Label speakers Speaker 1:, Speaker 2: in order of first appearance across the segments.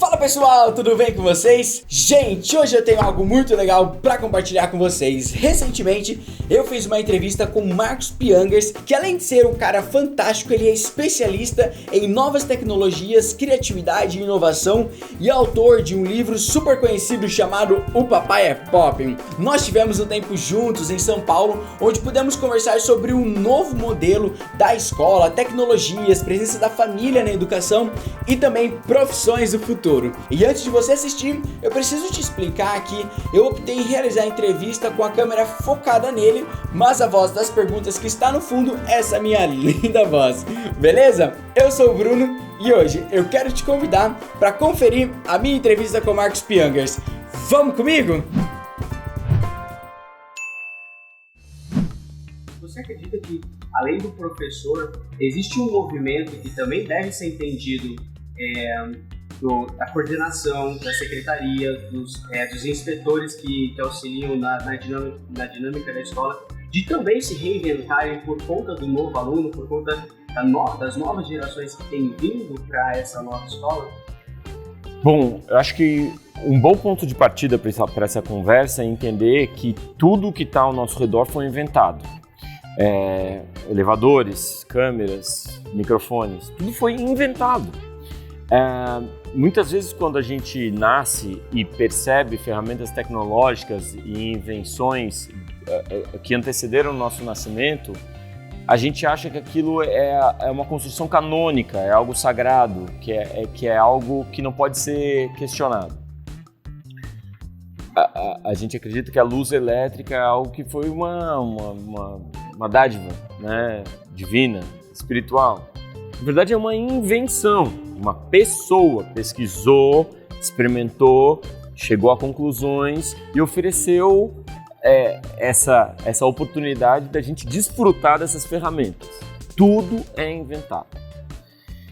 Speaker 1: Fala pessoal, tudo bem com vocês? Gente, hoje eu tenho algo muito legal para compartilhar com vocês. Recentemente eu fiz uma entrevista com o Marcos Piangers, que além de ser um cara fantástico, ele é especialista em novas tecnologias, criatividade e inovação e autor de um livro super conhecido chamado O Papai é Pop. Nós tivemos um tempo juntos em São Paulo, onde pudemos conversar sobre um novo modelo da escola, tecnologias, presença da família na educação e também profissões do futuro. E antes de você assistir, eu preciso te explicar que eu optei em realizar a entrevista com a câmera focada nele, mas a voz das perguntas que está no fundo é essa minha linda voz, beleza? Eu sou o Bruno e hoje eu quero te convidar para conferir a minha entrevista com o Marcos Piangers. Vamos comigo?
Speaker 2: Você acredita que, além do professor, existe um movimento que também deve ser entendido da coordenação, da secretaria, dos inspetores que auxiliam na dinâmica da escola, de também se reinventarem por conta do novo aluno, por conta das novas gerações que têm vindo para essa nova escola?
Speaker 3: Bom, eu acho que um bom ponto de partida para essa conversa é entender que tudo que está ao nosso redor foi inventado. Elevadores, câmeras, microfones, tudo foi inventado. Muitas vezes quando a gente nasce e percebe ferramentas tecnológicas e invenções que antecederam o nosso nascimento, a gente acha que aquilo é uma construção canônica, é algo sagrado, que é algo que não pode ser questionado. A gente acredita que a luz elétrica é algo que foi uma dádiva, né, divina, espiritual. Na verdade é uma invenção. Uma pessoa pesquisou, experimentou, chegou a conclusões e ofereceu essa oportunidade da gente desfrutar dessas ferramentas. Tudo é inventado.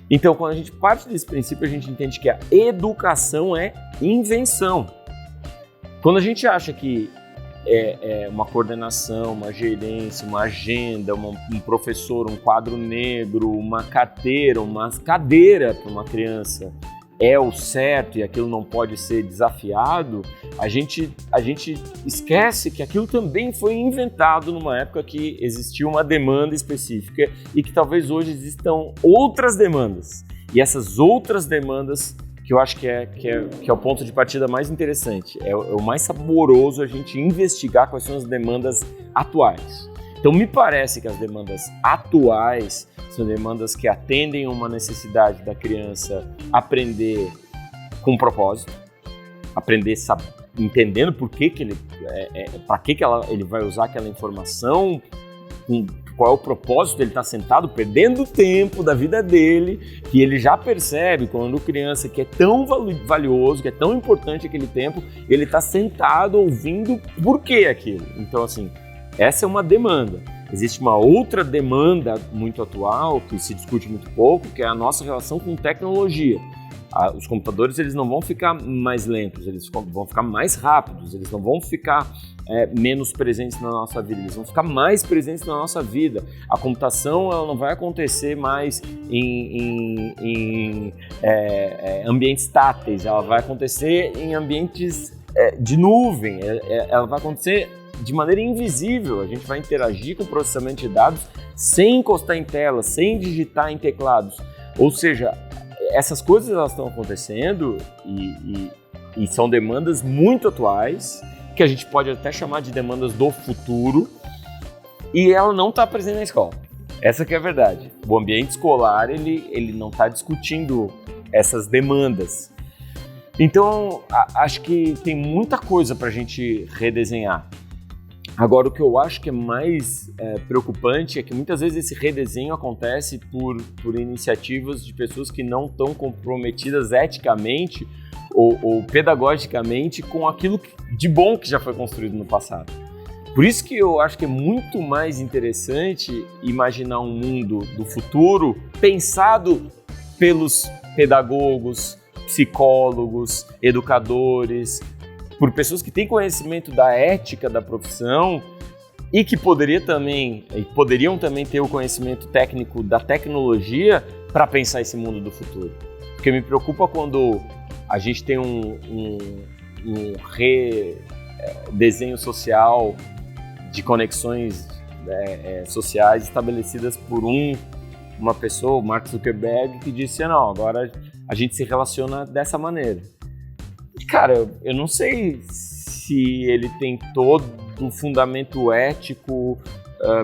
Speaker 3: Então, quando a gente parte desse princípio, a gente entende que a educação é invenção. Quando a gente acha que uma coordenação, uma gerência, uma agenda, um professor, um quadro negro, uma carteira, uma cadeira para uma criança é o certo e aquilo não pode ser desafiado, a gente esquece que aquilo também foi inventado numa época que existia uma demanda específica e que talvez hoje existam outras demandas. E essas outras demandas que eu acho que é o ponto de partida mais interessante, é o mais saboroso a gente investigar quais são as demandas atuais. Então me parece que as demandas atuais são demandas que atendem a uma necessidade da criança aprender com propósito, aprender entendendo por que ele, para que ele vai usar aquela informação, qual é o propósito dele estar sentado, perdendo o tempo da vida dele, que ele já percebe quando criança que é tão valioso, que é tão importante aquele tempo, ele está sentado ouvindo por que aquilo. Então, assim, essa é uma demanda. Existe uma outra demanda muito atual, que se discute muito pouco, que é a nossa relação com tecnologia. Os computadores eles não vão ficar mais lentos, eles vão ficar mais rápidos, eles não vão ficar menos presentes na nossa vida, eles vão ficar mais presentes na nossa vida. A computação ela não vai acontecer mais em ambientes táteis, ela vai acontecer em ambientes de nuvem, ela vai acontecer de maneira invisível. A gente vai interagir com o processamento de dados sem encostar em telas, sem digitar em teclados. Ou seja, essas coisas elas estão acontecendo e são demandas muito atuais, que a gente pode até chamar de demandas do futuro, e ela não está presente na escola. Essa que é a verdade. O ambiente escolar ele não está discutindo essas demandas. Então, acho que tem muita coisa para a gente redesenhar. Agora, o que eu acho que é mais preocupante é que muitas vezes esse redesenho acontece por iniciativas de pessoas que não estão comprometidas eticamente ou pedagogicamente com aquilo de bom que já foi construído no passado. Por isso que eu acho que é muito mais interessante imaginar um mundo do futuro pensado pelos pedagogos, psicólogos, educadores, por pessoas que têm conhecimento da ética da profissão e que poderiam também ter o conhecimento técnico da tecnologia para pensar esse mundo do futuro. Porque me preocupa quando a gente tem um redesenho social de conexões sociais estabelecidas por uma pessoa, o Mark Zuckerberg, que disse, não, agora a gente se relaciona dessa maneira. E, cara, eu não sei se ele tem todo o fundamento ético,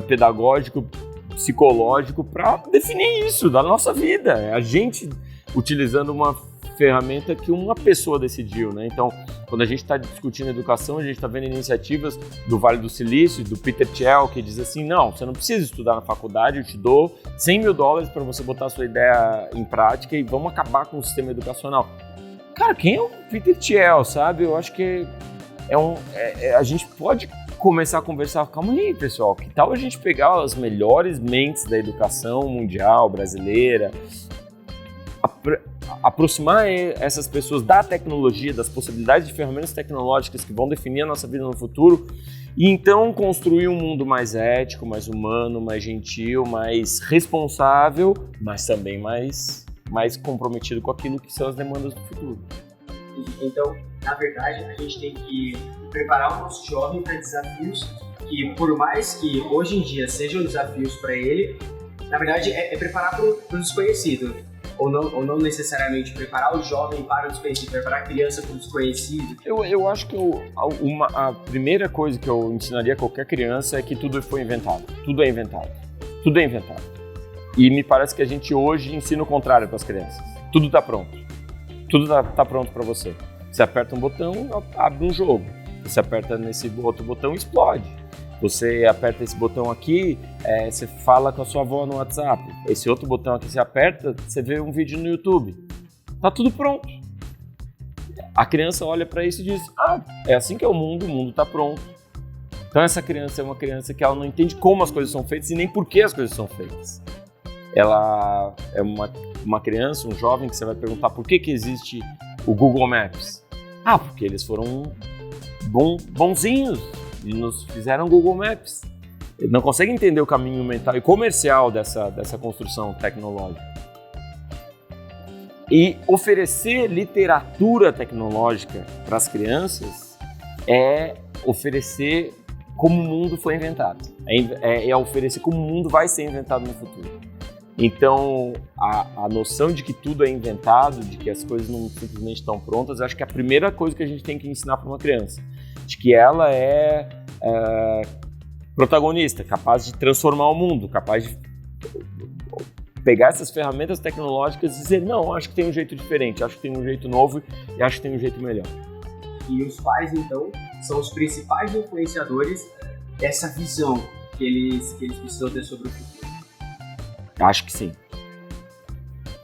Speaker 3: pedagógico, psicológico para definir isso da nossa vida. É a gente utilizando uma ferramenta que uma pessoa decidiu, né? Então, quando a gente está discutindo educação, a gente está vendo iniciativas do Vale do Silício, do Peter Thiel, que diz assim, não, você não precisa estudar na faculdade, eu te dou $100 mil para você botar a sua ideia em prática e vamos acabar com o sistema educacional. Cara, quem é o Peter Thiel, sabe? Eu acho que a gente pode começar a conversar, calma aí, pessoal, que tal a gente pegar as melhores mentes da educação mundial, brasileira, aproximar essas pessoas da tecnologia, das possibilidades de ferramentas tecnológicas que vão definir a nossa vida no futuro e então construir um mundo mais ético, mais humano, mais gentil, mais responsável, mas também mais comprometido com aquilo que são as demandas do futuro.
Speaker 2: Então, na verdade, a gente tem que preparar o nosso jovem para desafios que, por mais que hoje em dia sejam desafios para ele, na verdade é preparar para o desconhecido. Ou não necessariamente preparar o jovem para o desconhecido, preparar a criança para o desconhecido.
Speaker 3: Eu acho que a primeira coisa que eu ensinaria a qualquer criança é que tudo foi inventado. Tudo é inventado. Tudo é inventado. E me parece que a gente hoje ensina o contrário para as crianças. Tudo está pronto. Tudo tá pronto para você. Você aperta um botão, abre um jogo. Você aperta nesse outro botão, explode. Você aperta esse botão aqui, você fala com a sua avó no WhatsApp. Esse outro botão aqui você aperta, você vê um vídeo no YouTube. Tá tudo pronto. A criança olha para isso e diz, é assim que é o mundo tá pronto. Então essa criança é uma criança que ela não entende como as coisas são feitas e nem por que as coisas são feitas. Ela é uma criança, um jovem que você vai perguntar por que existe o Google Maps. Porque eles foram bonzinhos e nos fizeram Google Maps. Ele não consegue entender o caminho mental e comercial dessa construção tecnológica. E oferecer literatura tecnológica para as crianças é oferecer como o mundo foi inventado. É oferecer como o mundo vai ser inventado no futuro. Então, a noção de que tudo é inventado, de que as coisas não simplesmente estão prontas, acho que é a primeira coisa que a gente tem que ensinar para uma criança. De que ela é protagonista, capaz de transformar o mundo, capaz de pegar essas ferramentas tecnológicas e dizer, não, acho que tem um jeito diferente, acho que tem um jeito novo e acho que tem um jeito melhor.
Speaker 2: E os pais, então, são os principais influenciadores dessa visão que eles precisam ter sobre o futuro.
Speaker 3: Acho que sim.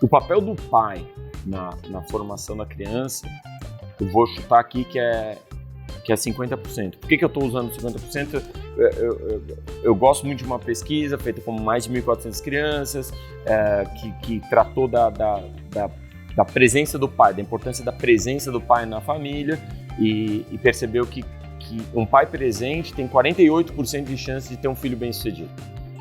Speaker 3: O papel do pai na formação da criança, eu vou chutar aqui que é 50%. Por que eu estou usando 50%? Eu gosto muito de uma pesquisa feita com mais de 1.400 crianças, que tratou da presença do pai, da importância da presença do pai na família e percebeu que um pai presente tem 48% de chance de ter um filho bem-sucedido.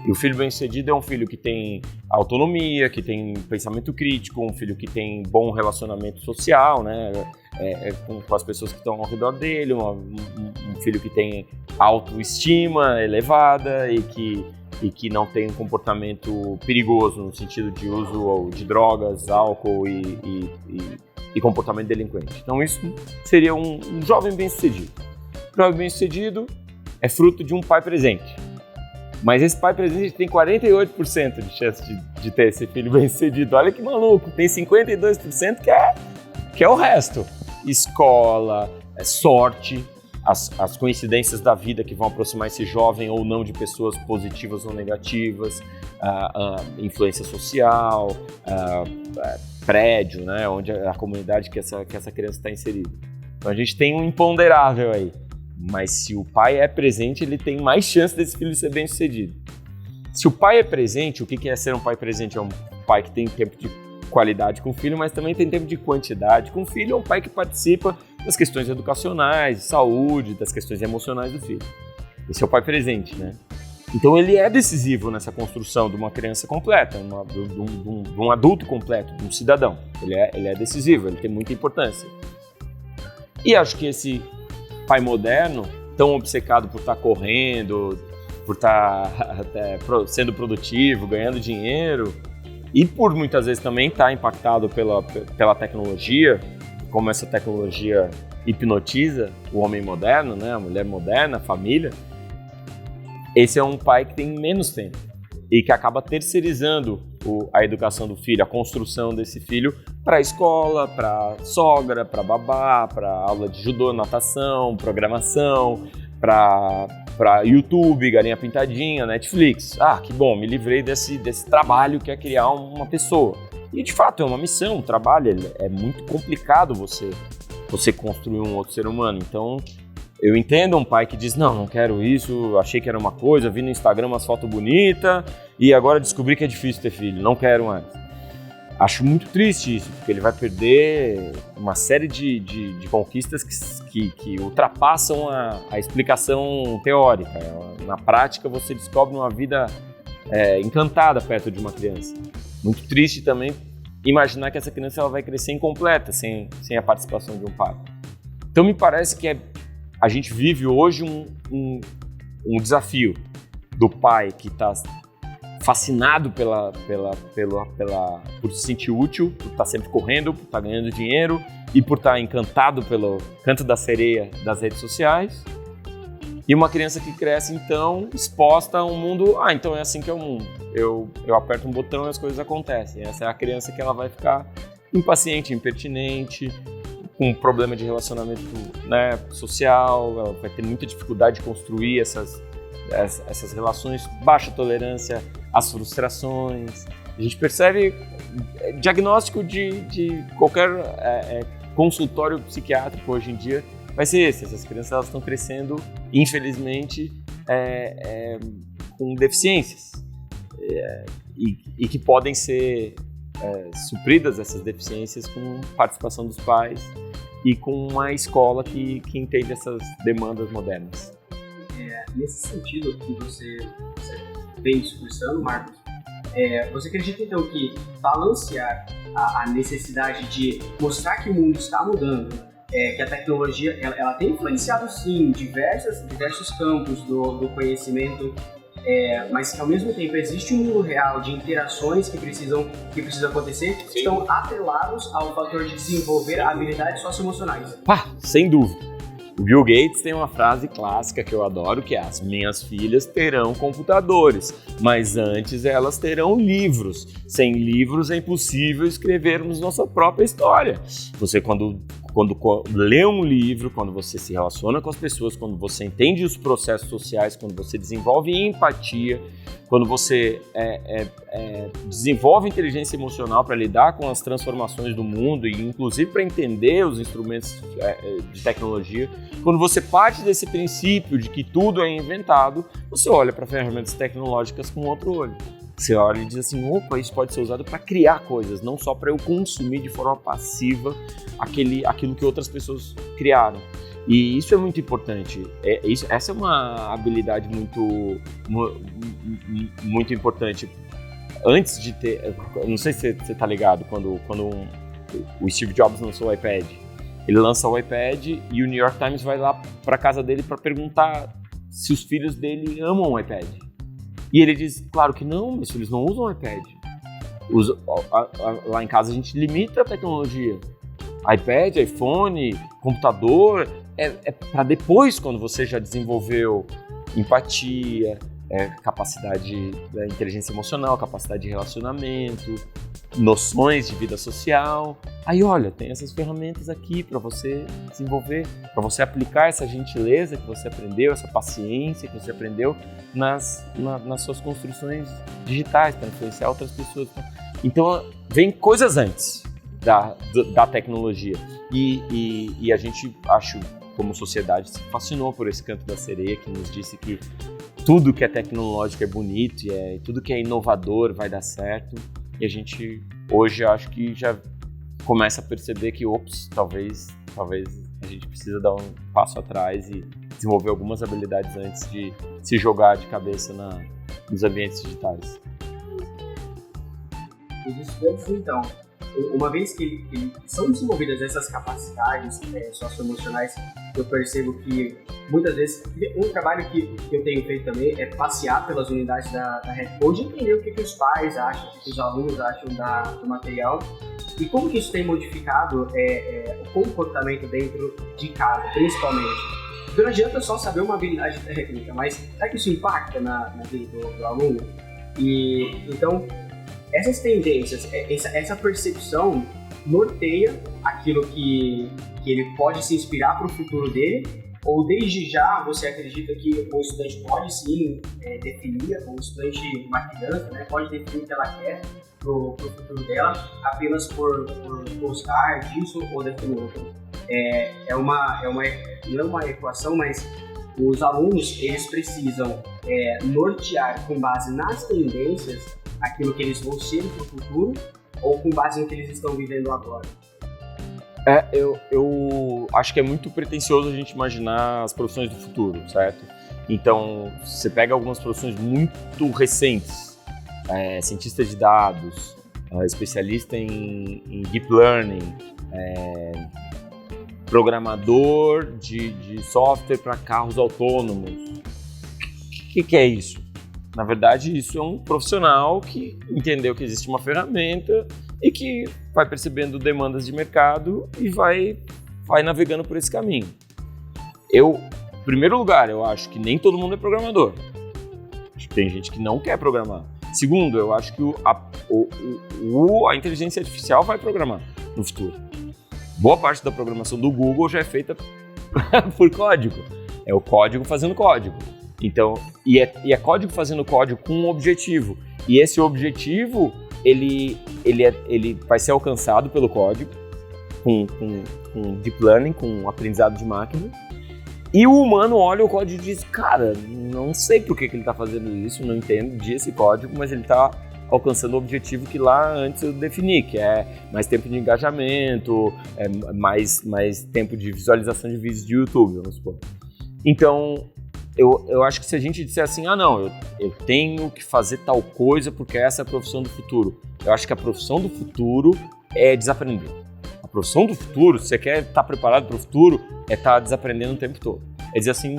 Speaker 3: E o filho bem-sucedido é um filho que tem autonomia, que tem pensamento crítico, um filho que tem bom relacionamento social, né? Com as pessoas que estão ao redor dele, um filho que tem autoestima elevada e que não tem um comportamento perigoso no sentido de uso de drogas, álcool e comportamento delinquente. Então isso seria um jovem bem-sucedido. O jovem bem-sucedido é fruto de um pai presente. Mas esse pai presente tem 48% de chance de ter esse filho bem-sucedido. Olha que maluco, tem 52% que é o resto. Escola, sorte, as coincidências da vida que vão aproximar esse jovem ou não de pessoas positivas ou negativas, influência social, prédio, né, onde a comunidade que essa criança está inserida. Então a gente tem um imponderável aí. Mas se o pai é presente, ele tem mais chance desse filho ser bem-sucedido. Se o pai é presente, o que é ser um pai presente? É um pai que tem tempo de qualidade com o filho, mas também tem tempo de quantidade com o filho. É um pai que participa das questões educacionais, de saúde, das questões emocionais do filho. Esse é o pai presente, né? Então ele é decisivo nessa construção de uma criança completa, de um adulto completo, de um cidadão. Ele é decisivo, ele tem muita importância. E acho que esse pai moderno, tão obcecado por estar correndo, por estar sendo produtivo, ganhando dinheiro, e por muitas vezes também estar impactado pela tecnologia, como essa tecnologia hipnotiza o homem moderno, né, a mulher moderna, a família, esse é um pai que tem menos tempo e que acaba terceirizando a educação do filho, a construção desse filho para a escola, para sogra, para babá, para aula de judô, natação, programação, para YouTube, Galinha Pintadinha, Netflix. Ah, que bom, me livrei desse trabalho que é criar uma pessoa. E de fato é uma missão, um trabalho, é muito complicado você construir um outro ser humano. Então eu entendo um pai que diz, não quero isso, achei que era uma coisa, vi no Instagram umas fotos bonitas e agora descobri que é difícil ter filho, não quero mais. Acho muito triste isso, porque ele vai perder uma série de conquistas que ultrapassam a explicação teórica. Na prática, você descobre uma vida encantada perto de uma criança. Muito triste também imaginar que essa criança ela vai crescer incompleta, sem a participação de um pai. Então, me parece que a gente vive hoje um desafio do pai que está fascinado por se sentir útil, por estar sempre correndo, por estar ganhando dinheiro e por estar encantado pelo canto da sereia das redes sociais. E uma criança que cresce, então, exposta a um mundo, então é assim que é o mundo. Eu aperto um botão e as coisas acontecem. Essa é a criança que ela vai ficar impaciente, impertinente, com problema de relacionamento, né, social, ela vai ter muita dificuldade de construir essas relações, baixa tolerância às frustrações. A gente percebe diagnóstico de qualquer consultório psiquiátrico hoje em dia vai ser esse. Essas crianças elas estão crescendo, infelizmente, com deficiências e que podem ser supridas essas deficiências com participação dos pais e com uma escola que entende essas demandas modernas.
Speaker 2: Nesse sentido que você vem discursando, Marcos, você acredita então que balancear a necessidade de mostrar que o mundo está mudando, que a tecnologia ela tem influenciado sim diversos campos do conhecimento, mas que ao mesmo tempo existe um mundo real de interações que precisam acontecer, sim, estão atrelados ao fator de desenvolver habilidades socioemocionais?
Speaker 3: Sem dúvida. O Bill Gates tem uma frase clássica que eu adoro, que é: as minhas filhas terão computadores, mas antes elas terão livros. Sem livros é impossível escrevermos nossa própria história. Você quando lê um livro, quando você se relaciona com as pessoas, quando você entende os processos sociais, quando você desenvolve empatia, quando você desenvolve inteligência emocional para lidar com as transformações do mundo e inclusive para entender os instrumentos de tecnologia, quando você parte desse princípio de que tudo é inventado, você olha para ferramentas tecnológicas com outro olho. Você olha e diz assim, opa, isso pode ser usado para criar coisas, não só para eu consumir de forma passiva aquilo que outras pessoas criaram. E isso é muito importante. Essa é uma habilidade muito importante. Antes de ter... Não sei se você está ligado, quando o Steve Jobs lançou o iPad. Ele lança o iPad e o New York Times vai lá para casa dele para perguntar se os filhos dele amam o iPad. E ele diz, claro que não, meus filhos não usam o iPad. Lá em casa a gente limita a tecnologia. iPad, iPhone, computador, é para depois, quando você já desenvolveu empatia, capacidade da inteligência emocional, capacidade de relacionamento, noções de vida social. Aí olha, tem essas ferramentas aqui para você desenvolver, para você aplicar essa gentileza que você aprendeu, essa paciência que você aprendeu nas suas construções digitais, para influenciar outras pessoas. Então vem coisas antes da tecnologia e a gente, acho, como sociedade, se fascinou por esse canto da sereia que nos disse que tudo que é tecnológico é bonito e tudo que é inovador vai dar certo. E a gente, hoje, acho que já começa a perceber que, talvez a gente precisa dar um passo atrás desenvolver algumas habilidades antes de se jogar de cabeça nos ambientes digitais.
Speaker 2: Os estudantes, então, uma vez que são desenvolvidas essas capacidades socioemocionais, eu percebo que muitas vezes, um trabalho que eu tenho feito também é passear pelas unidades da Red Code e entender o que os pais acham, o que os alunos acham do material e como que isso tem modificado o comportamento dentro de casa, principalmente. Não adianta só saber uma habilidade técnica, mas será que isso impacta na vida do aluno? E então, essas tendências, essa percepção norteia aquilo que ele pode se inspirar para o futuro dele, ou desde já você acredita que o estudante pode sim definir, o estudante, uma criança, né, pode definir o que ela quer para o futuro dela apenas por gostar disso ou daquilo outro? Não é uma equação, mas os alunos eles precisam nortear com base nas tendências aquilo que eles vão ser no futuro ou com base no que eles estão vivendo agora?
Speaker 3: Eu acho que é muito pretensioso a gente imaginar as profissões do futuro, certo? Então, você pega algumas profissões muito recentes, cientista de dados, especialista em deep learning, programador de software para carros autônomos. O que é isso? Na verdade, isso é um profissional que entendeu que existe uma ferramenta e que vai percebendo demandas de mercado e vai navegando por esse caminho. Em primeiro lugar, eu acho que nem todo mundo é programador. Acho que tem gente que não quer programar. Segundo, eu acho que a inteligência artificial vai programar no futuro. Boa parte da programação do Google já é feita por código. É o código fazendo código. Então, e é código fazendo código com um objetivo. E esse objetivo, ele vai ser alcançado pelo código, com deep learning, com aprendizado de máquina. E o humano olha o código e diz, cara, não sei por que ele está fazendo isso, não entendo esse código, mas ele está alcançando o objetivo que lá antes eu defini, que é mais tempo de engajamento, mais tempo de visualização de vídeos de YouTube, vamos supor. Então, eu acho que se a gente disser assim, não, eu tenho que fazer tal coisa porque essa é a profissão do futuro. Eu acho que a profissão do futuro é desaprender. A profissão do futuro, se você quer estar preparado para o futuro, é estar desaprendendo o tempo todo. É dizer assim,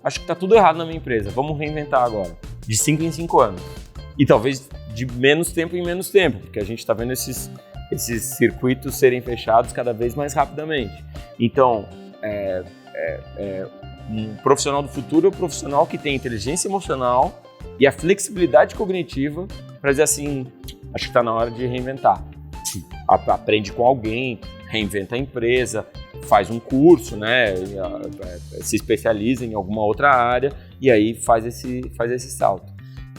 Speaker 3: acho que está tudo errado na minha empresa, vamos reinventar agora. De 5 em 5 anos. E talvez de menos tempo em menos tempo, porque a gente está vendo esses circuitos serem fechados cada vez mais rapidamente. Então, um profissional do futuro é um profissional que tem inteligência emocional e a flexibilidade cognitiva para dizer assim, acho que está na hora de reinventar. Aprende com alguém, reinventa a empresa, faz um curso, né, se especializa em alguma outra área e aí faz esse salto.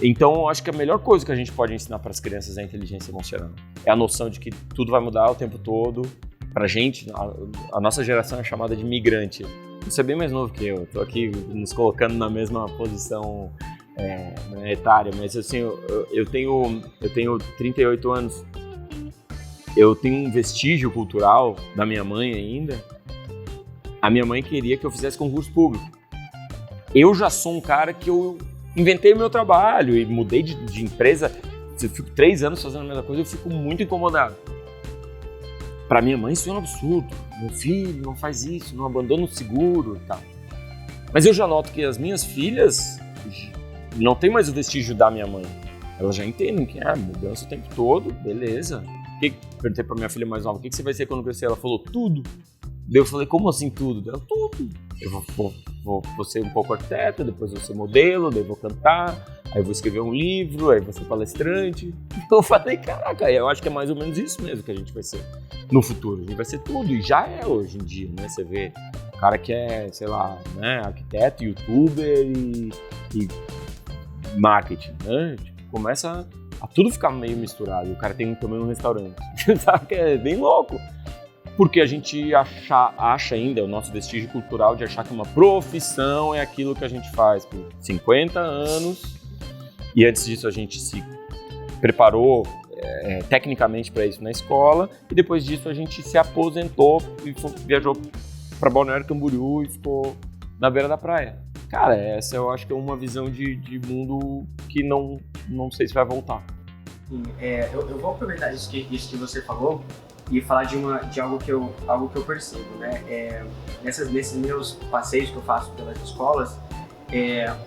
Speaker 3: Então, eu acho que a melhor coisa que a gente pode ensinar para as crianças é a inteligência emocional. É a noção de que tudo vai mudar o tempo todo. Pra gente, a nossa geração é chamada de migrante. Você é bem mais novo que eu. Tô aqui nos colocando na mesma posição etária, mas assim, eu tenho 38 anos. Eu tenho um vestígio cultural da minha mãe ainda. A minha mãe queria que eu fizesse concurso público. Eu já sou um cara que eu inventei o meu trabalho e mudei de empresa. Se eu fico 3 anos fazendo a mesma coisa, eu fico muito incomodado. Para minha mãe isso é um absurdo. Meu filho, não faz isso, não abandona o seguro e tal. Mas eu já noto que as minhas filhas não tem mais o vestígio da minha mãe. Elas já entendem que mudança o tempo todo, beleza. Perguntei pra minha filha mais nova, o que você vai ser quando crescer? Ela falou, tudo. Daí eu falei, como assim tudo? Ela, tudo. Eu vou ser um pouco arquiteta, depois vou ser modelo, daí vou cantar, aí vou escrever um livro, aí vou ser palestrante. Eu falei, caraca, eu acho que é mais ou menos isso mesmo que a gente vai ser no futuro. A gente vai ser tudo, e já é hoje em dia, né? Você vê o cara que é, sei lá, né, arquiteto, youtuber e marketing, né? Tipo, começa a tudo ficar meio misturado. O cara tem também um restaurante, sabe? Que é bem louco. Porque a gente acha ainda, o nosso vestígio cultural de achar que uma profissão é aquilo que a gente faz por 50 anos. E antes disso a gente se preparou tecnicamente para isso na escola. E depois disso a gente se aposentou e viajou para Balneário Camboriú e ficou na beira da praia. Cara, essa eu acho que é uma visão de mundo que não sei se vai voltar.
Speaker 2: Eu vou aproveitar isso que você falou e falar de algo que eu percebo, né? Nesses meus passeios que eu faço pelas escolas,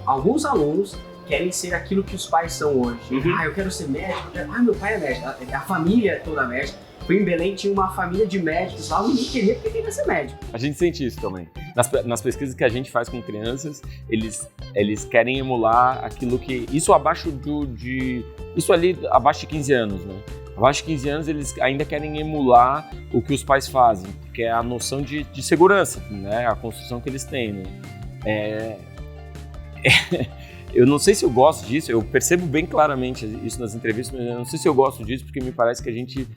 Speaker 2: alguns alunos querem ser aquilo que os pais são hoje. Eu quero ser médico, meu pai é médico, a família é toda médica. Fui em Belém, tinha uma família de médicos lá, ninguém queria porque queria ser médico.
Speaker 3: A gente sente isso também. Nas pesquisas que a gente faz com crianças, eles querem emular aquilo que... Isso abaixo isso ali abaixo de 15 anos, né? Abaixo de 15 anos eles ainda querem emular o que os pais fazem, porque é a noção de segurança, né? A construção que eles têm, né? Eu não sei se eu gosto disso, eu percebo bem claramente isso nas entrevistas, mas eu não sei se eu gosto disso porque me parece que a gente,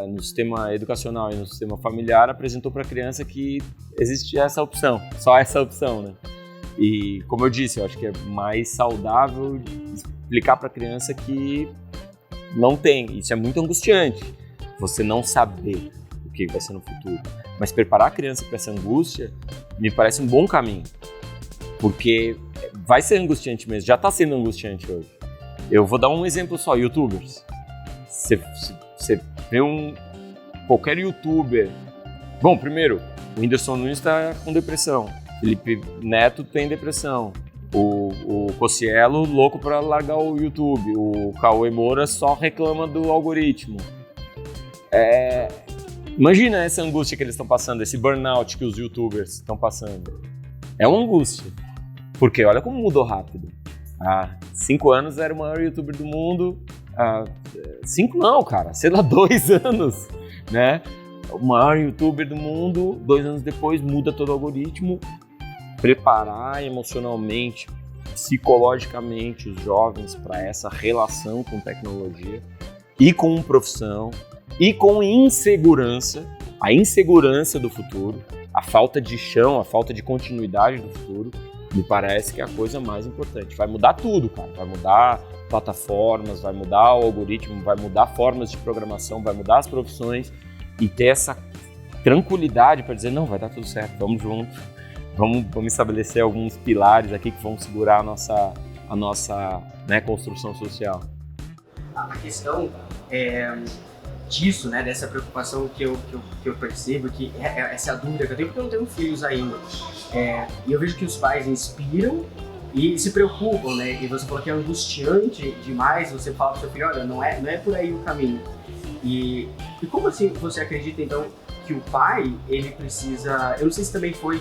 Speaker 3: no sistema educacional e no sistema familiar, apresentou para a criança que existe essa opção, só essa opção, né? E como eu disse, eu acho que é mais saudável explicar para a criança que não tem. Isso é muito angustiante, você não saber o que vai ser no futuro. Mas preparar a criança para essa angústia me parece um bom caminho, porque vai ser angustiante mesmo, já está sendo angustiante hoje. Eu vou dar um exemplo só, youtubers. Você vê qualquer youtuber... Bom, primeiro, o Whindersson Nunes está com depressão, Felipe Neto tem depressão, o Cossielo louco para largar o YouTube, o Cauê Moura só reclama do algoritmo. Imagina essa angústia que eles estão passando, esse burnout que os youtubers estão passando. É uma angústia, porque olha como mudou rápido. Há 5 anos era o maior youtuber do mundo, 5 não, cara, sei lá, 2 anos, né? O maior youtuber do mundo, 2 anos depois muda todo o algoritmo. Preparar emocionalmente, psicologicamente os jovens para essa relação com tecnologia e com profissão e com insegurança, a insegurança do futuro, a falta de chão, a falta de continuidade do futuro, me parece que é a coisa mais importante. Vai mudar tudo, cara. Vai mudar plataformas, vai mudar o algoritmo, vai mudar formas de programação, vai mudar as profissões e ter essa tranquilidade para dizer, não, vai dar tudo certo, vamos junto. Vamos estabelecer alguns pilares aqui que vão segurar a nossa né, construção social.
Speaker 2: A questão disso, né, dessa preocupação que eu percebo, que essa dúvida que eu tenho, porque eu não tenho filhos ainda. E eu vejo que os pais inspiram e se preocupam, né? E você falou que é angustiante demais, você fala para o seu filho, olha, não é por aí o caminho. E como assim você acredita, então, que o pai, ele precisa... Eu não sei se também foi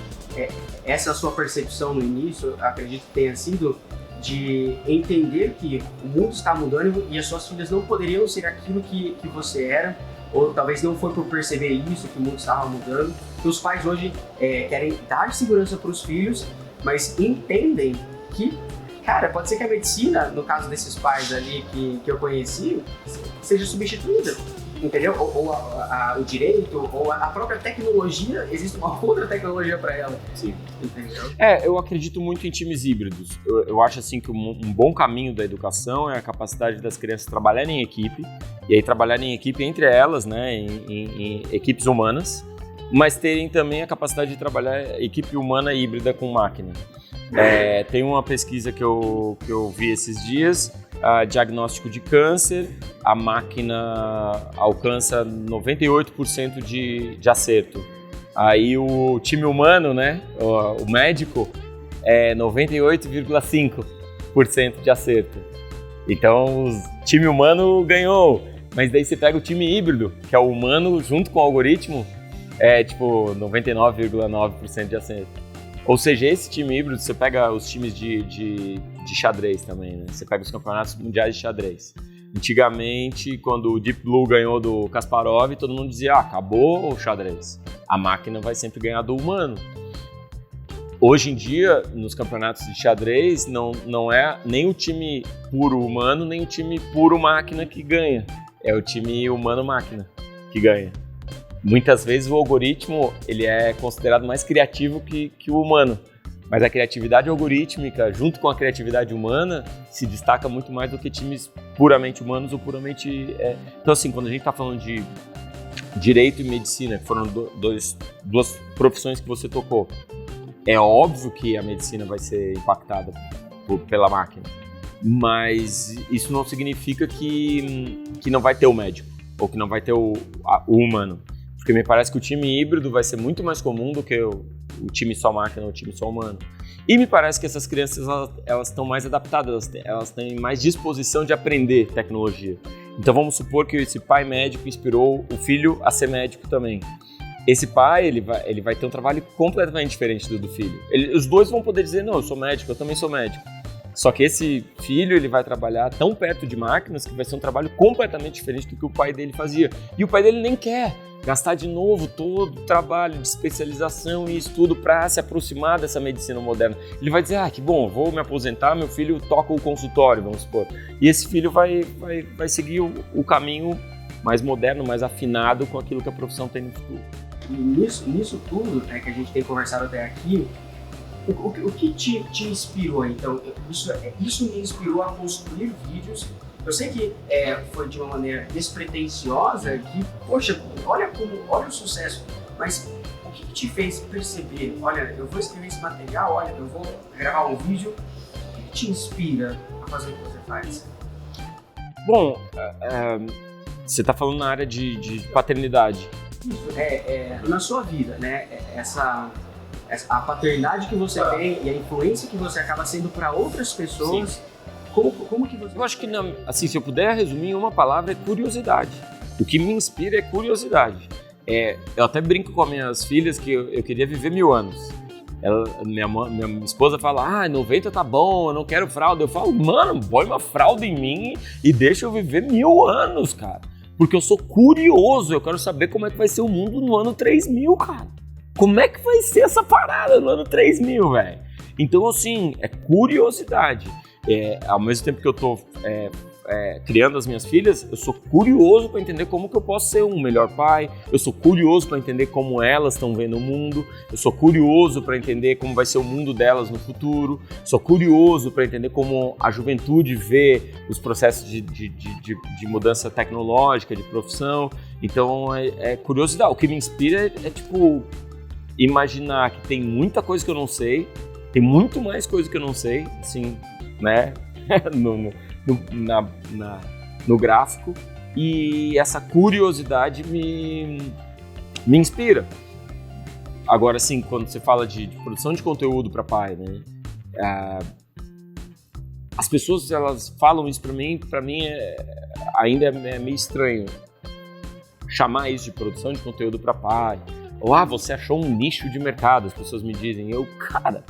Speaker 2: essa a sua percepção no início, acredito que tenha sido, de entender que o mundo está mudando e as suas filhas não poderiam ser aquilo que você era, ou talvez não foi por perceber isso, que o mundo estava mudando. Que os pais hoje querem dar segurança para os filhos, mas entendem que, cara, pode ser que a medicina, no caso desses pais ali que eu conheci, seja substituída. Entendeu? Ou o direito, ou a própria tecnologia, existe uma outra tecnologia para ela.
Speaker 3: Sim.
Speaker 2: Entendeu?
Speaker 3: Eu acredito muito em times híbridos. Eu acho assim que um bom caminho da educação é a capacidade das crianças trabalharem em equipe, e aí trabalharem em equipe entre elas, né, em equipes humanas, mas terem também a capacidade de trabalhar equipe humana híbrida com máquina. Tem uma pesquisa que eu vi esses dias, diagnóstico de câncer, a máquina alcança 98% de acerto. Aí o time humano, né, o médico, é 98,5% de acerto. Então o time humano ganhou, mas daí você pega o time híbrido, que é o humano junto com o algoritmo, tipo 99,9% de acerto. Ou seja, esse time híbrido, você pega os times de xadrez também, né? Você pega os campeonatos mundiais de xadrez. Antigamente, quando o Deep Blue ganhou do Kasparov, todo mundo dizia, acabou o xadrez. A máquina vai sempre ganhar do humano. Hoje em dia, nos campeonatos de xadrez, não é nem o time puro humano, nem o time puro máquina que ganha. É o time humano-máquina que ganha. Muitas vezes o algoritmo ele é considerado mais criativo que o humano, mas a criatividade algorítmica, junto com a criatividade humana, se destaca muito mais do que times puramente humanos ou puramente... Então, assim, quando a gente está falando de direito e medicina, que foram duas profissões que você tocou, É óbvio que a medicina vai ser impactada pela máquina, mas isso não significa que não vai ter o médico, ou que não vai ter o humano. Porque me parece que o time híbrido vai ser muito mais comum do que o time só máquina ou o time só humano. E me parece que essas crianças, elas estão mais adaptadas, elas têm mais disposição de aprender tecnologia. Então vamos supor que esse pai médico inspirou o filho a ser médico também. Esse pai, ele vai ter um trabalho completamente diferente do filho. Os dois vão poder dizer, não, eu sou médico, eu também sou médico. Só que esse filho, ele vai trabalhar tão perto de máquinas que vai ser um trabalho completamente diferente do que o pai dele fazia. E o pai dele nem quer gastar de novo todo o trabalho de especialização e estudo para se aproximar dessa medicina moderna. Ele vai dizer, que bom, vou me aposentar, meu filho toca o consultório, vamos supor. E esse filho vai seguir o caminho mais moderno, mais afinado com aquilo que a profissão tem no futuro.
Speaker 2: E nisso tudo, né, que a gente tem conversado até aqui, o que te inspirou, então? Isso me inspirou a construir vídeos. Eu sei que foi de uma maneira despretensiosa, que, poxa, olha o sucesso, mas o que te fez perceber, olha, eu vou escrever esse material, olha, eu vou gravar um vídeo, o que te inspira a fazer o que você faz?
Speaker 3: Bom, você está falando na área de paternidade.
Speaker 2: Isso, na sua vida, né, a paternidade que você tem e a influência que você acaba sendo para outras pessoas. Sim. Como que você...
Speaker 3: Eu acho que, assim, se eu puder resumir em uma palavra, é curiosidade. O que me inspira é curiosidade. Eu até brinco com as minhas filhas que eu queria viver 1000 anos. Minha esposa fala, 90 tá bom, eu não quero fralda. Eu falo, mano, põe uma fralda em mim e deixa eu viver 1000 anos, cara. Porque eu sou curioso, eu quero saber como é que vai ser o mundo no ano 3000, cara. Como é que vai ser essa parada no ano 3000, velho? Então, assim, é curiosidade. Ao mesmo tempo que eu tô criando as minhas filhas, eu sou curioso para entender como que eu posso ser um melhor pai, eu sou curioso para entender como elas estão vendo o mundo, eu sou curioso para entender como vai ser o mundo delas no futuro, sou curioso para entender como a juventude vê os processos de mudança tecnológica, de profissão. Então, é curiosidade. O que me inspira é tipo, imaginar que tem muita coisa que eu não sei, tem muito mais coisa que eu não sei, assim, né, no gráfico, e essa curiosidade me inspira. Agora, assim, quando você fala de produção de conteúdo para pai, né, as pessoas, elas falam isso para mim ainda é meio estranho chamar isso de produção de conteúdo para pai, ou você achou um nicho de mercado, as pessoas me dizem, cara,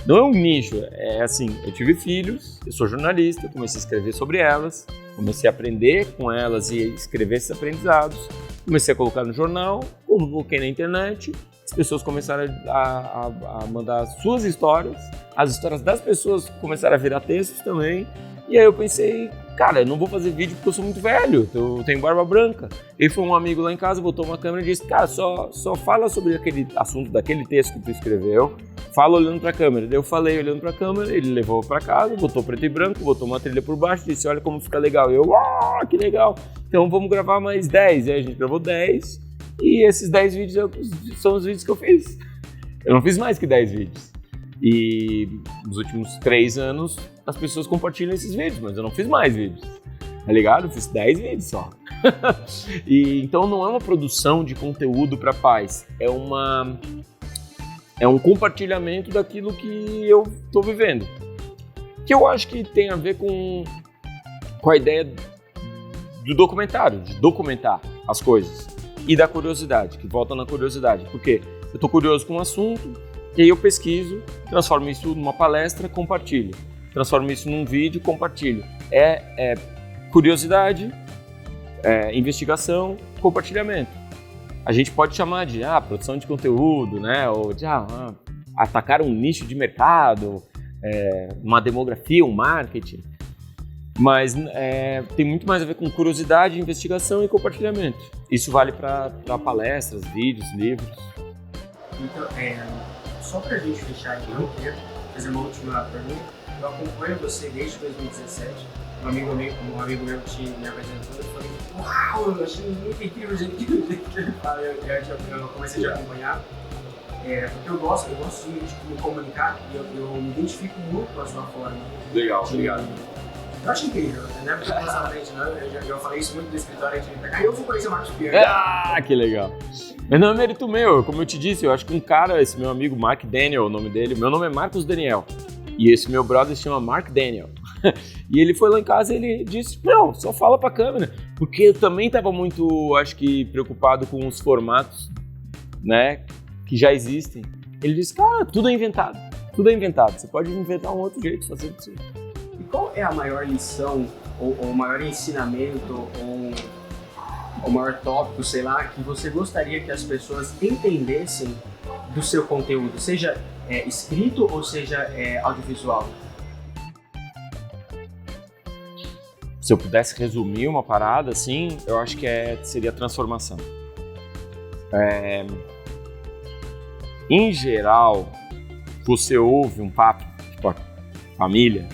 Speaker 3: não é um nicho, é assim, eu tive filhos, eu sou jornalista, comecei a escrever sobre elas, comecei a aprender com elas e escrever esses aprendizados, comecei a colocar no jornal, coloquei na internet, as pessoas começaram a mandar suas histórias, as histórias das pessoas começaram a virar textos também, e aí eu pensei, cara, eu não vou fazer vídeo porque eu sou muito velho, eu tenho barba branca. E foi um amigo lá em casa, botou uma câmera e disse, cara, só fala sobre aquele assunto daquele texto que tu escreveu, fala olhando pra câmera. Daí eu falei olhando pra câmera, ele levou pra casa, botou preto e branco, botou uma trilha por baixo, disse, olha como fica legal. E eu, que legal, então vamos gravar mais 10. E aí a gente gravou 10, e esses 10 vídeos são os vídeos que eu fiz. Eu não fiz mais que 10 vídeos. E nos últimos 3 anos as pessoas compartilham esses vídeos, mas eu não fiz mais vídeos, tá ligado? Eu fiz 10 vídeos só. E então não é uma produção de conteúdo para pais, é um compartilhamento daquilo que eu tô vivendo, que eu acho que tem a ver com a ideia do documentário, de documentar as coisas, e da curiosidade, que volta na curiosidade, porque eu tô curioso com um assunto, e aí eu pesquiso, transformo isso numa palestra, compartilho. Transformo isso num vídeo, compartilho. É curiosidade, investigação, compartilhamento. A gente pode chamar de produção de conteúdo, né? Ou de atacar um nicho de mercado, uma demografia, um marketing. Mas tem muito mais a ver com curiosidade, investigação e compartilhamento. Isso vale para palestras, vídeos, livros.
Speaker 2: Então, só pra gente fechar aqui, eu queria fazer uma última pergunta. Eu acompanho você desde 2017. Um amigo meu me apresentou e eu falei, uau, eu achei muito incrível o jeito que ele fala. Eu comecei a acompanhar. porque eu gosto de me comunicar e eu me identifico muito com a sua forma.
Speaker 3: Legal, obrigado.
Speaker 2: Eu acho incrível, né? Porque pessoalmente, né? Eu falei isso muito no escritório antes de vir pra cá e eu fui conhecer o Marcos Piangers.
Speaker 3: Ah, que legal. Mas não é mérito meu, como eu te disse, eu acho que um cara, esse meu amigo Mark Daniel, o nome dele, meu nome é Marcos Daniel. E esse meu brother se chama Mark Daniel. E ele foi lá em casa e ele disse, não, só fala pra câmera. Porque eu também tava muito, acho que, preocupado com os formatos, né, que já existem. Ele disse, cara, tudo é inventado. Tudo é inventado. Você pode inventar um outro jeito de fazer isso.
Speaker 2: E qual é a maior lição, ou o maior ensinamento, ou o maior tópico, sei lá, que você gostaria que as pessoas entendessem do seu conteúdo, seja escrito ou seja audiovisual?
Speaker 3: Se eu pudesse resumir uma parada, assim, eu acho que seria transformação. Em geral, você ouve um papo, tipo a família,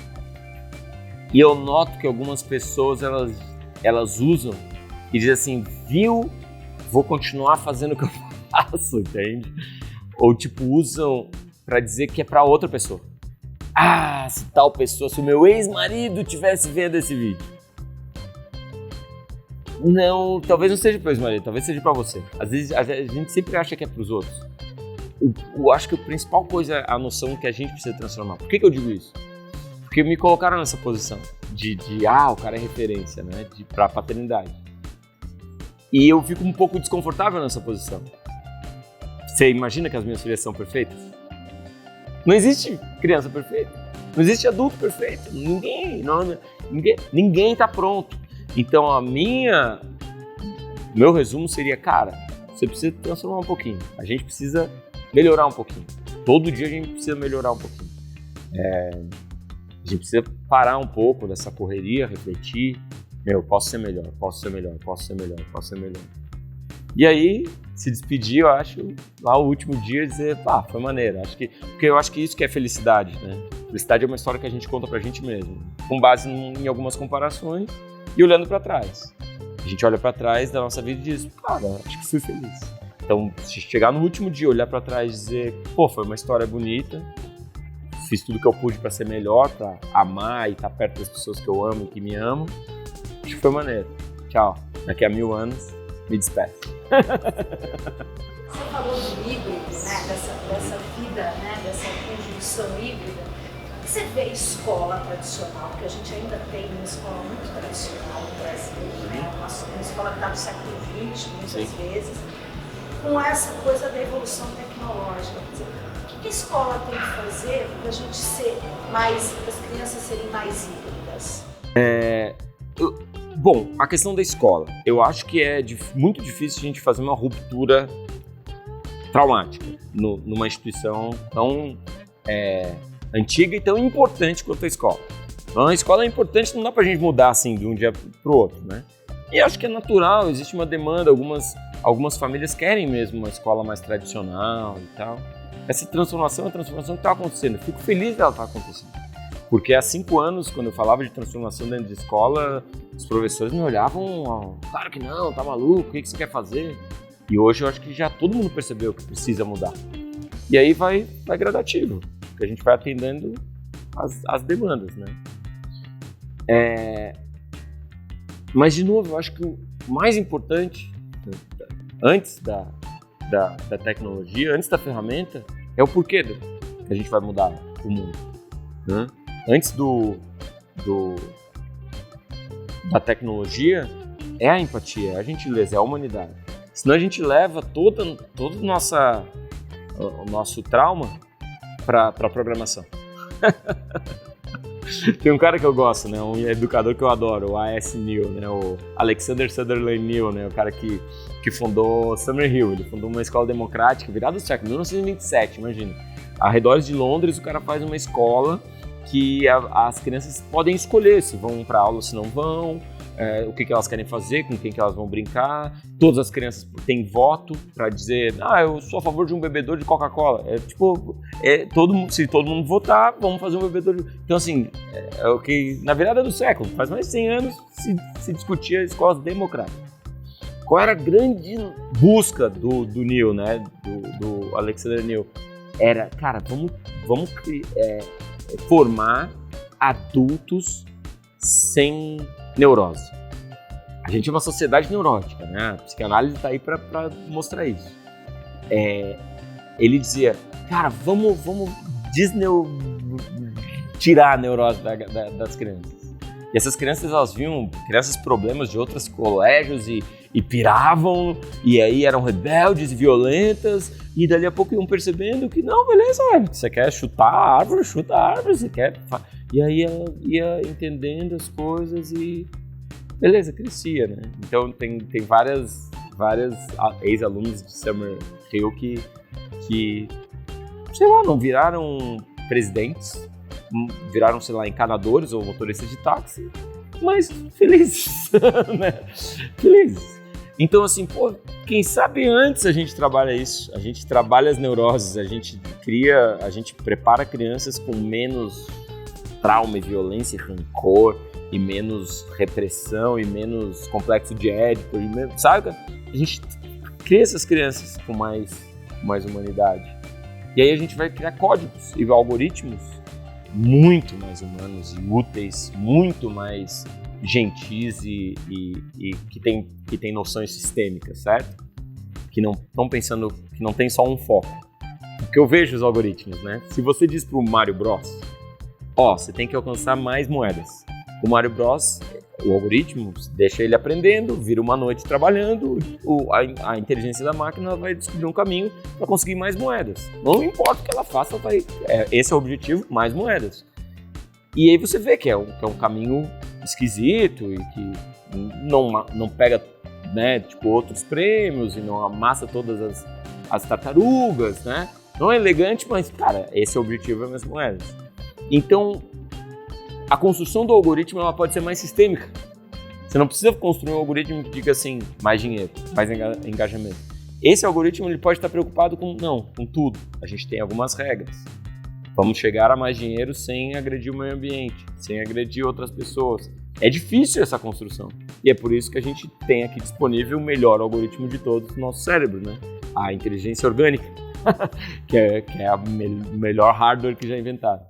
Speaker 3: e eu noto que algumas pessoas, elas usam e dizem assim, viu, vou continuar fazendo o que eu faço, entende? Ou tipo, usam pra dizer que é pra outra pessoa. Ah, se tal pessoa, se o meu ex-marido tivesse vendo esse vídeo. Não, talvez não seja para o ex-marido, talvez seja para você. Às vezes a gente sempre acha que é para os outros. Eu acho que a principal coisa é a noção que a gente precisa transformar. Por que eu digo isso? Porque me colocaram nessa posição de o cara é referência, né, para paternidade. E eu fico um pouco desconfortável nessa posição. Você imagina que as minhas filhas são perfeitas? Não existe criança perfeita, não existe adulto perfeito, ninguém tá pronto. Então meu resumo seria, cara, você precisa transformar um pouquinho, a gente precisa melhorar um pouquinho, todo dia a gente precisa melhorar um pouquinho, a gente precisa parar um pouco dessa correria, refletir, posso ser melhor, posso ser melhor. E aí, se despedir, eu acho, lá o último dia, dizer, foi maneiro, porque eu acho que isso que é felicidade, né? Felicidade é uma história que a gente conta pra gente mesmo, com base em algumas comparações, e olhando para trás. A gente olha para trás da nossa vida e diz, cara, acho que fui feliz. Então, se chegar no último dia, olhar para trás e dizer, foi uma história bonita, fiz tudo que eu pude para ser melhor, para amar e estar perto das pessoas que eu amo e que me amam, acho que foi maneiro. Tchau. Daqui a 1000 anos, me despeço.
Speaker 4: Você falou do híbrido, né? Dessa vida, né? Dessa conjunção híbrida. Você vê a escola tradicional, que a gente ainda tem uma escola muito tradicional no Brasil, né? Uma escola que está no século XX, muitas vezes, com essa coisa da evolução tecnológica. Quer dizer, o que a escola tem que fazer para a gente ser mais, para as crianças serem mais híbridas?
Speaker 3: Bom, a questão da escola. Eu acho que é muito difícil a gente fazer uma ruptura traumática numa instituição tão antiga e tão importante quanto a escola. Então, a escola é importante, não dá pra gente mudar assim de um dia pro outro, né? E acho que é natural, existe uma demanda, algumas famílias querem mesmo uma escola mais tradicional e tal. Essa transformação é a transformação que está acontecendo. Eu fico feliz dela estar acontecendo. Porque há 5 anos, quando eu falava de transformação dentro de escola, os professores me olhavam, claro que não, tá maluco, o que você quer fazer? E hoje eu acho que já todo mundo percebeu que precisa mudar. E aí vai gradativo, porque a gente vai atendendo as demandas, né? Mas, de novo, eu acho que o mais importante, antes da tecnologia, antes da ferramenta, é o porquê que a gente vai mudar o mundo, né? Antes da tecnologia, é a empatia, é a gentileza, é a humanidade. Senão a gente leva todo o nosso trauma para a programação. Tem um cara que eu gosto, né? Um educador que eu adoro, o A.S. Neal, né? O Alexander Sutherland Neal, né? O cara que fundou Summerhill. Ele fundou uma escola democrática virada do século 1927, imagina. Ao redor de Londres, o cara faz uma escola que as crianças podem escolher se vão para aula ou se não vão, o que elas querem fazer, com quem que elas vão brincar. Todas as crianças têm voto para dizer, eu sou a favor de um bebedor de Coca-Cola. Se todo mundo votar, vamos fazer um bebedor de... Então, assim, é o que, na virada do século, faz mais de 100 anos, se discutia escolas democráticas. Qual era a grande busca do Neil, né? Do Alexander Neil? Era, cara, vamos formar adultos sem neurose. A gente é uma sociedade neurótica, né? A psicanálise está aí para mostrar isso. Ele dizia, cara, vamos tirar a neurose das crianças. E essas crianças, elas viam problemas de outros colégios e piravam, e aí eram rebeldes e violentas, e dali a pouco iam percebendo que, não, beleza, você quer chutar a árvore, chuta a árvore, você quer... E aí ela ia entendendo as coisas e, beleza, crescia, né? Então tem várias ex-alunos de Summerhill que, sei lá, não viraram presidentes, viraram, sei lá, encanadores ou motoristas de táxi, mas felizes, né? Felizes. Então, assim, pô, quem sabe antes a gente trabalha isso, a gente trabalha as neuroses, a gente prepara crianças com menos trauma e violência e rancor, e menos repressão, e menos complexo de Édipo, e menos, sabe? A gente cria essas crianças com mais humanidade. E aí a gente vai criar códigos e algoritmos muito mais humanos e úteis, muito mais gentis e que tem noções sistêmicas, certo? Que não estão pensando, que não tem só um foco. Porque eu vejo os algoritmos, né? Se você diz pro Mario Bros, você tem que alcançar mais moedas. O Mario Bros, o algoritmo, deixa ele aprendendo, vira uma noite trabalhando, a inteligência da máquina vai descobrir um caminho para conseguir mais moedas. Não importa o que ela faça, esse é o objetivo, mais moedas. E aí você vê que é um caminho esquisito e que não pega, né, tipo, outros prêmios e não amassa todas as tartarugas, né? Não é elegante, mas, cara, esse é o objetivo, é mais moedas. Então, a construção do algoritmo ela pode ser mais sistêmica. Você não precisa construir um algoritmo que diga assim, mais dinheiro, mais engajamento. Esse algoritmo ele pode estar preocupado com tudo. A gente tem algumas regras. Vamos chegar a mais dinheiro sem agredir o meio ambiente, sem agredir outras pessoas. É difícil essa construção. E é por isso que a gente tem aqui disponível o melhor algoritmo de todos do nosso cérebro, né? A inteligência orgânica, que é o melhor hardware que já inventaram.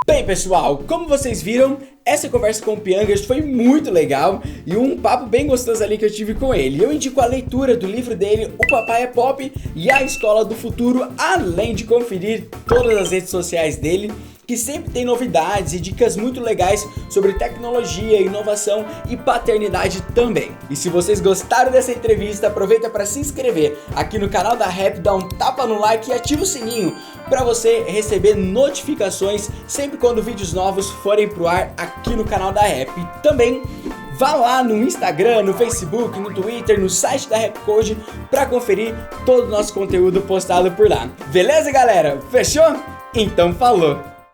Speaker 1: Bem, pessoal, como vocês viram, essa conversa com o Piangers foi muito legal e um papo bem gostoso ali que eu tive com ele. Eu indico a leitura do livro dele, O Papai é Pop e a Escola do Futuro, além de conferir todas as redes sociais dele, que sempre tem novidades e dicas muito legais sobre tecnologia, inovação e paternidade também. E se vocês gostaram dessa entrevista, aproveita para se inscrever aqui no canal da Rap, dá um tapa no like e ativa o sininho para você receber notificações sempre quando vídeos novos forem pro ar aqui no canal da Rap. E também vá lá no Instagram, no Facebook, no Twitter, no site da Rap Code para conferir todo o nosso conteúdo postado por lá. Beleza, galera? Fechou? Então falou!